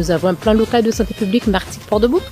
nous avons un plan local de santé publique Martigues-Port-de-Bouc.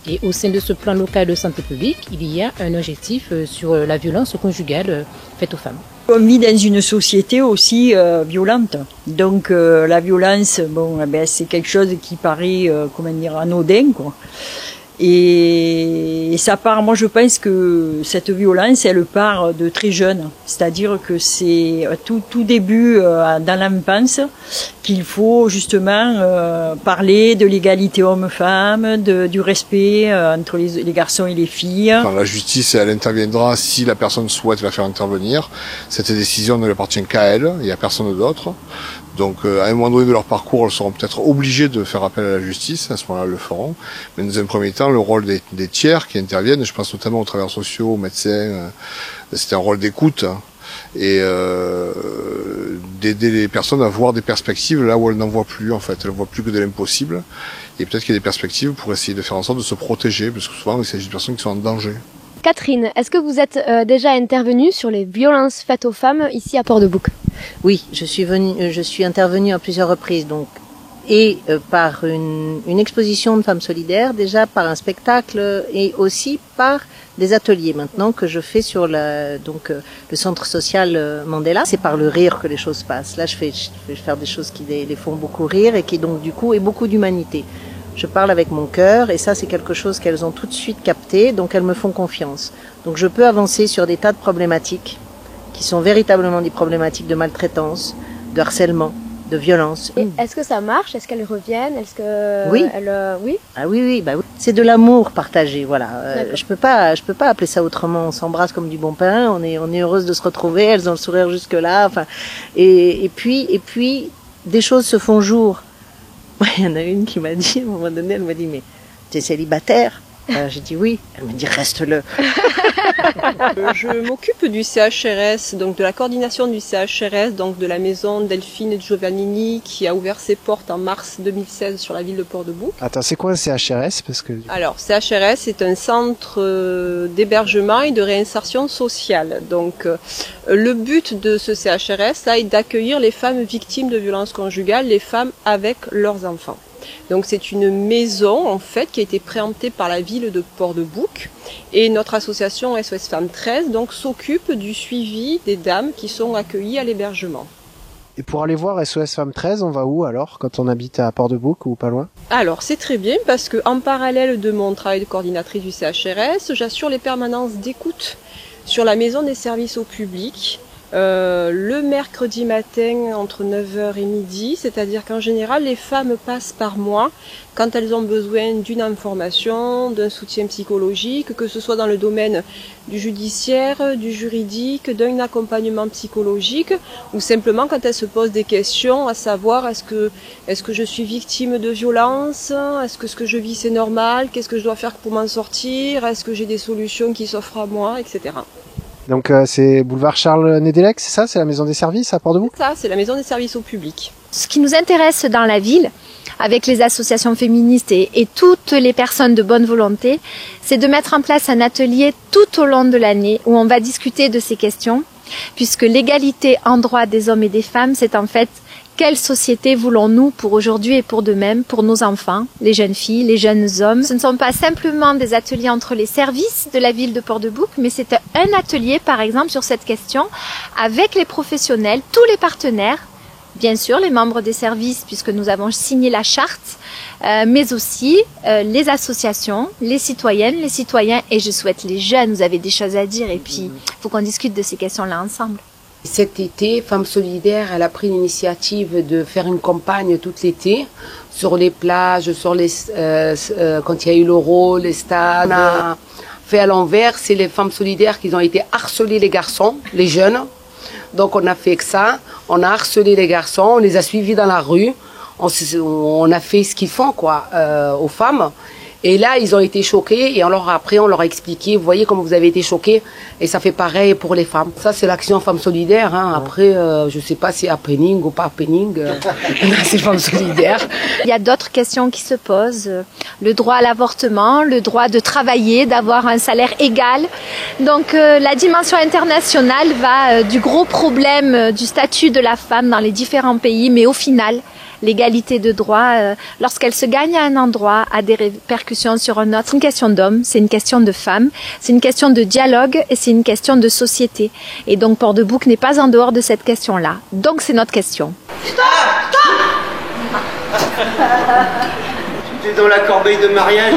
Et au sein de ce plan local de santé publique, il y a un objectif sur la violence conjugale faite aux femmes. On vit dans une société aussi violente. Donc la violence, c'est quelque chose qui paraît, anodin, quoi. Et ça part, moi je pense que cette violence, elle part de très jeune. C'est-à-dire que c'est tout début dans l'enfance qu'il faut justement parler de l'égalité homme-femme, du respect entre les garçons et les filles. Quand la justice, elle interviendra si la personne souhaite la faire intervenir. Cette décision ne lui appartient qu'à elle et à personne d'autre. Donc à un moment donné de leur parcours, elles seront peut-être obligées de faire appel à la justice, à ce moment-là elles le feront. Mais dans un premier temps, le rôle des tiers qui interviennent, je pense notamment aux travailleurs sociaux, aux médecins, c'est un rôle d'écoute et d'aider les personnes à voir des perspectives là où elles n'en voient plus en fait. Elles ne voient plus que de l'impossible. Et peut-être qu'il y a des perspectives pour essayer de faire en sorte de se protéger, parce que souvent il s'agit de personnes qui sont en danger. Catherine, est-ce que vous êtes déjà intervenue sur les violences faites aux femmes ici à Port-de-Bouc? Oui, je suis intervenue à plusieurs reprises, par une exposition de femmes solidaires, déjà par un spectacle et aussi par des ateliers maintenant que je fais sur le centre social Mandela. C'est par le rire que les choses passent. Là, je vais faire des choses qui les font beaucoup rire et qui donc du coup est beaucoup d'humanité. Je parle avec mon cœur et ça c'est quelque chose qu'elles ont tout de suite capté, donc elles me font confiance. Donc je peux avancer sur des tas de problématiques qui sont véritablement des problématiques de maltraitance, de harcèlement, de violence. Et est-ce que ça marche? Est-ce qu'elles reviennent? Est-ce que oui. Oui. Ah oui. C'est de l'amour partagé, voilà. Je peux pas appeler ça autrement. On s'embrasse comme du bon pain. On est heureuse de se retrouver. Elles ont le sourire jusque là. Enfin, et puis des choses se font jour. Il y en a une qui m'a dit, à un moment donné, elle m'a dit, mais t'es célibataire? J'ai dit oui. Elle m'a dit, reste-le. Je m'occupe du CHRS, donc de la coordination du CHRS, donc de la maison Delphine Giovannini qui a ouvert ses portes en mars 2016 sur la ville de Port-de-Bouc. Attends, c'est quoi un CHRS? Alors, CHRS, c'est un centre d'hébergement et de réinsertion sociale. Donc, le but de ce CHRS là, est d'accueillir les femmes victimes de violences conjugales, les femmes avec leurs enfants. Donc c'est une maison en fait qui a été préemptée par la ville de Port-de-Bouc et notre association SOS Femmes 13 donc s'occupe du suivi des dames qui sont accueillies à l'hébergement. Et pour aller voir SOS Femmes 13, on va où alors quand on habite à Port-de-Bouc ou pas loin? Alors c'est très bien parce que en parallèle de mon travail de coordinatrice du CHRS, j'assure les permanences d'écoute sur la maison des services au public. Le mercredi matin entre 9h et midi, c'est-à-dire qu'en général les femmes passent par moi quand elles ont besoin d'une information, d'un soutien psychologique, que ce soit dans le domaine du judiciaire, du juridique, d'un accompagnement psychologique ou simplement quand elles se posent des questions à savoir est-ce que je suis victime de violence, est-ce que ce que je vis c'est normal, qu'est-ce que je dois faire pour m'en sortir, est-ce que j'ai des solutions qui s'offrent à moi, etc. Donc c'est boulevard Charles Nédélec, c'est ça? C'est la maison des services à Port-de-Bouc? Ça, c'est la maison des services au public. Ce qui nous intéresse dans la ville, avec les associations féministes et toutes les personnes de bonne volonté, c'est de mettre en place un atelier tout au long de l'année où on va discuter de ces questions, puisque l'égalité en droit des hommes et des femmes, c'est en fait quelle société voulons-nous pour aujourd'hui et pour demain, pour nos enfants, les jeunes filles, les jeunes hommes. Ce ne sont pas simplement des ateliers entre les services de la ville de Port-de-Bouc, mais c'est un atelier, par exemple, sur cette question, avec les professionnels, tous les partenaires, bien sûr les membres des services, puisque nous avons signé la charte, mais aussi les associations, les citoyennes, les citoyens, et je souhaite les jeunes, vous avez des choses à dire, et puis il faut qu'on discute de ces questions-là ensemble. Cet été, Femmes Solidaires, elle a pris l'initiative de faire une campagne tout l'été sur les plages, sur les quand il y a eu l'Euro, les stades. On a fait à l'envers, c'est les Femmes Solidaires qui ont été harcelées les garçons, les jeunes. Donc on a fait que ça, on a harcelé les garçons, on les a suivis dans la rue, on a fait ce qu'ils font aux femmes. Et là, ils ont été choqués et après, on leur a expliqué, vous voyez comme vous avez été choqués, et ça fait pareil pour les femmes. Ça, c'est l'action Femmes Solidaires. Hein. Après, je ne sais pas si happening ou pas happening, c'est Femmes Solidaires. Il y a d'autres questions qui se posent. Le droit à l'avortement, le droit de travailler, d'avoir un salaire égal. Donc, la dimension internationale va du gros problème du statut de la femme dans les différents pays, mais au final, l'égalité de droit, lorsqu'elle se gagne à un endroit, a des répercussions sur un autre. C'est une question d'homme, c'est une question de femme, c'est une question de dialogue et c'est une question de société. Et donc Port-de-Bouc n'est pas en dehors de cette question-là. Donc c'est notre question. Stop! Tu es dans la corbeille de Marianne.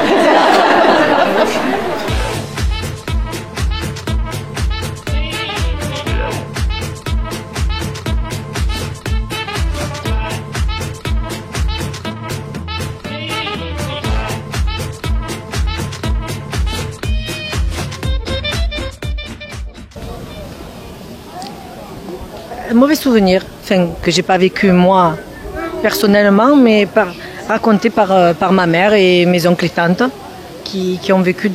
Un mauvais souvenir, enfin, que j'ai pas vécu moi personnellement, mais raconté par ma mère et mes oncles et tantes qui ont vécu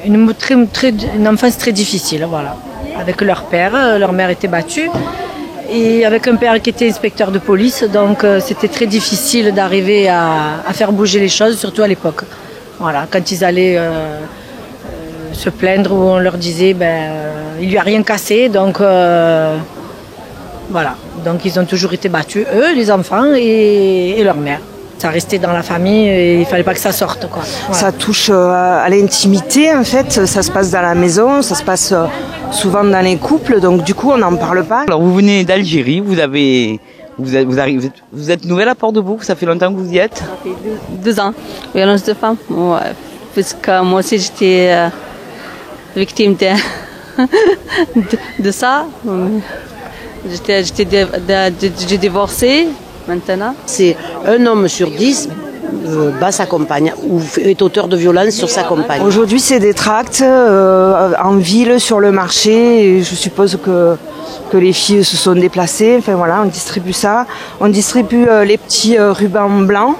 une enfance très difficile, voilà. Avec leur père, leur mère était battue et avec un père qui était inspecteur de police, donc c'était très difficile d'arriver à faire bouger les choses, surtout à l'époque. Voilà, quand ils allaient se plaindre ou on leur disait il lui a rien cassé, donc voilà, donc ils ont toujours été battus, eux, les enfants et leur mère. Ça restait dans la famille et il fallait pas que ça sorte, quoi. Voilà. Ça touche à l'intimité, en fait, ça se passe dans la maison, ça se passe souvent dans les couples, donc du coup on n'en parle pas. Alors vous venez d'Algérie, vous êtes nouvelle à Port-de-Bouc, ça fait longtemps que vous y êtes? Ça fait 2 ans, violence de femme, ouais, parce que moi aussi j'étais victime de ça. J'ai divorcé maintenant. C'est un homme sur 10 bat sa compagne ou est auteur de violence sur sa compagne. Aujourd'hui, c'est des tracts en ville, sur le marché. Et je suppose que les filles se sont déplacées. Enfin voilà, on distribue ça. On distribue les petits rubans blancs.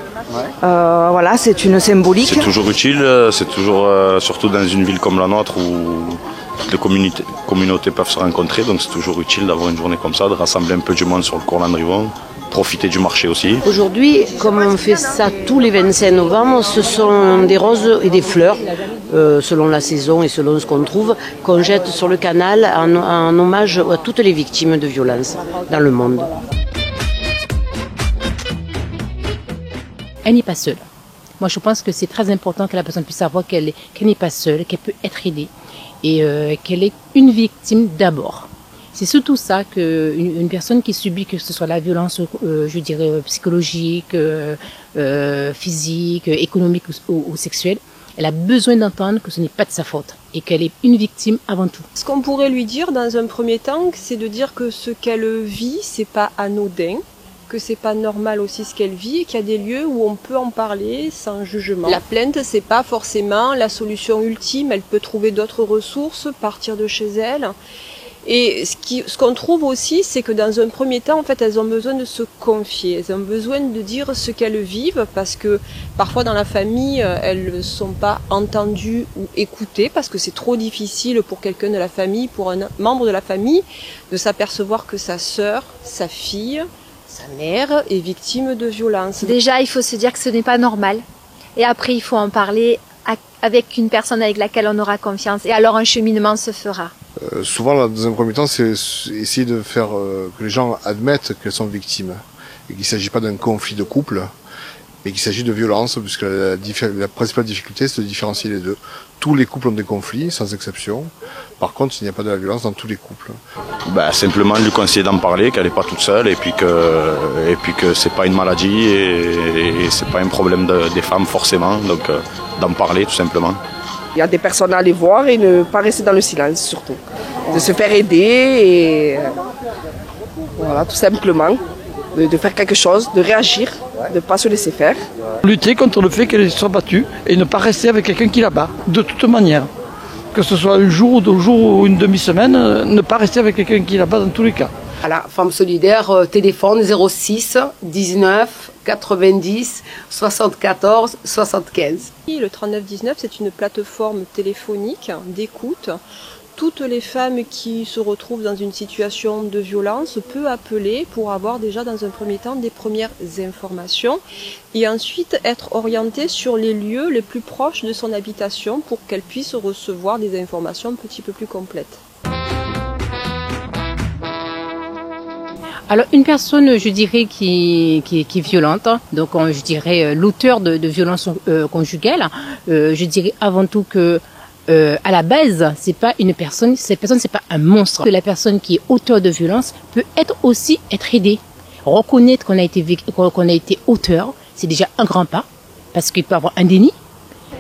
Voilà, c'est une symbolique. C'est toujours utile, c'est toujours, surtout dans une ville comme la nôtre où toutes les communautés peuvent se rencontrer, donc c'est toujours utile d'avoir une journée comme ça, de rassembler un peu du monde sur le Cours Landrivon, profiter du marché aussi. Aujourd'hui, comme on fait ça tous les 25 novembre, ce sont des roses et des fleurs, selon la saison et selon ce qu'on trouve, qu'on jette sur le canal en hommage à toutes les victimes de violences dans le monde. Elle n'est pas seule. Moi, je pense que c'est très important que la personne puisse savoir qu'elle n'est pas seule, qu'elle peut être aidée et qu'elle est une victime d'abord. C'est surtout ça qu'une personne qui subit, que ce soit la violence, je dirais, psychologique, physique, économique ou sexuelle, elle a besoin d'entendre que ce n'est pas de sa faute et qu'elle est une victime avant tout. Ce qu'on pourrait lui dire dans un premier temps, c'est de dire que ce qu'elle vit, c'est pas anodin, que c'est pas normal aussi ce qu'elle vit et qu'il y a des lieux où on peut en parler sans jugement. La plainte, c'est pas forcément la solution ultime, elle peut trouver d'autres ressources, partir de chez elle. Et ce qu'on trouve aussi, c'est que dans un premier temps, en fait, elles ont besoin de se confier, elles ont besoin de dire ce qu'elles vivent, parce que parfois dans la famille, elles ne sont pas entendues ou écoutées, parce que c'est trop difficile pour quelqu'un de la famille, pour un membre de la famille, de s'apercevoir que sa sœur, sa fille, sa mère est victime de violence. Déjà, il faut se dire que ce n'est pas normal. Et après, il faut en parler avec une personne avec laquelle on aura confiance. Et alors, un cheminement se fera. Souvent, dans un premier temps, c'est essayer de faire que les gens admettent qu'elles sont victimes. Et qu'il ne s'agit pas d'un conflit de couple, mais qu'il s'agit de violence, puisque la principale difficulté, c'est de différencier les deux. Tous les couples ont des conflits, sans exception. Par contre, il n'y a pas de la violence dans tous les couples. Simplement lui conseiller d'en parler, qu'elle n'est pas toute seule, et puis que c'est pas une maladie et c'est pas un problème des femmes forcément, donc d'en parler tout simplement. Il y a des personnes à aller voir et ne pas rester dans le silence surtout. De se faire aider et voilà, tout simplement. De faire quelque chose, de réagir, de ne pas se laisser faire. Lutter contre le fait qu'elle soit battue et ne pas rester avec quelqu'un qui la bat, de toute manière. Que ce soit un jour ou 2 jours ou une demi-semaine, ne pas rester avec quelqu'un qui la bat dans tous les cas. Voilà, Femmes Solidaires, téléphone 06 19 90 74 75. Le 3919, c'est une plateforme téléphonique d'écoute. Toutes les femmes qui se retrouvent dans une situation de violence peuvent appeler pour avoir déjà dans un premier temps des premières informations et ensuite être orientées sur les lieux les plus proches de son habitation pour qu'elle puisse recevoir des informations un petit peu plus complètes. Alors une personne, je dirais, qui est violente, donc je dirais l'auteur de violences conjugales, je dirais avant tout que à la base, c'est pas une personne, cette personne c'est pas un monstre. Que la personne qui est auteur de violence peut être aidée. Reconnaître qu'on a été auteur, c'est déjà un grand pas, parce qu'il peut avoir un déni.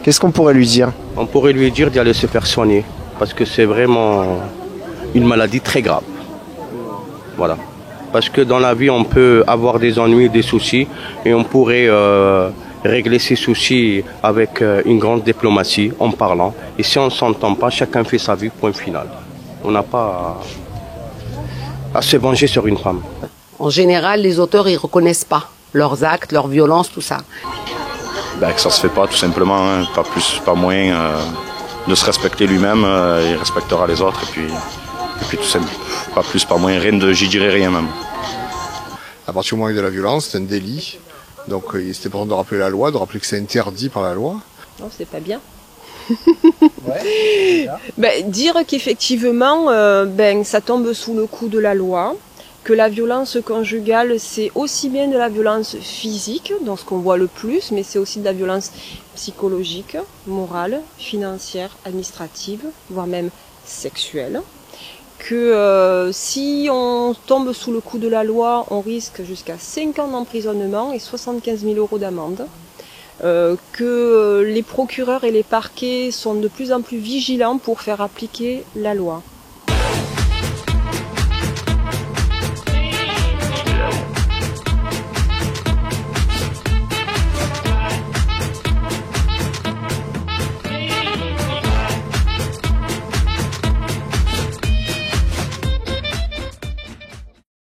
Qu'est-ce qu'on pourrait lui dire? On pourrait lui dire d'y aller se faire soigner, parce que c'est vraiment une maladie très grave. Voilà. Parce que dans la vie, on peut avoir des ennuis, des soucis, et on pourrait régler ces soucis avec une grande diplomatie, en parlant. Et si on ne s'entend pas, chacun fait sa vie, point final. On n'a pas à se venger sur une femme. En général, les auteurs, ils reconnaissent pas leurs actes, leurs violences, tout ça. Ben, que ça se fait pas, tout simplement, hein. Pas plus, pas moins. De se respecter lui-même, il respectera les autres, et puis tout simplement, pas plus, pas moins, j'y dirais rien même. À partir du moment où il y a de la violence, c'est un délit. Donc c'était important de rappeler la loi, de rappeler que c'est interdit par la loi. Non, c'est pas bien. Ouais, dire qu'effectivement, ça tombe sous le coup de la loi, que la violence conjugale, c'est aussi bien de la violence physique, dans ce qu'on voit le plus, mais c'est aussi de la violence psychologique, morale, financière, administrative, voire même sexuelle. Que si on tombe sous le coup de la loi, on risque jusqu'à 5 ans d'emprisonnement et 75 000 € d'amende. Que les procureurs et les parquets sont de plus en plus vigilants pour faire appliquer la loi.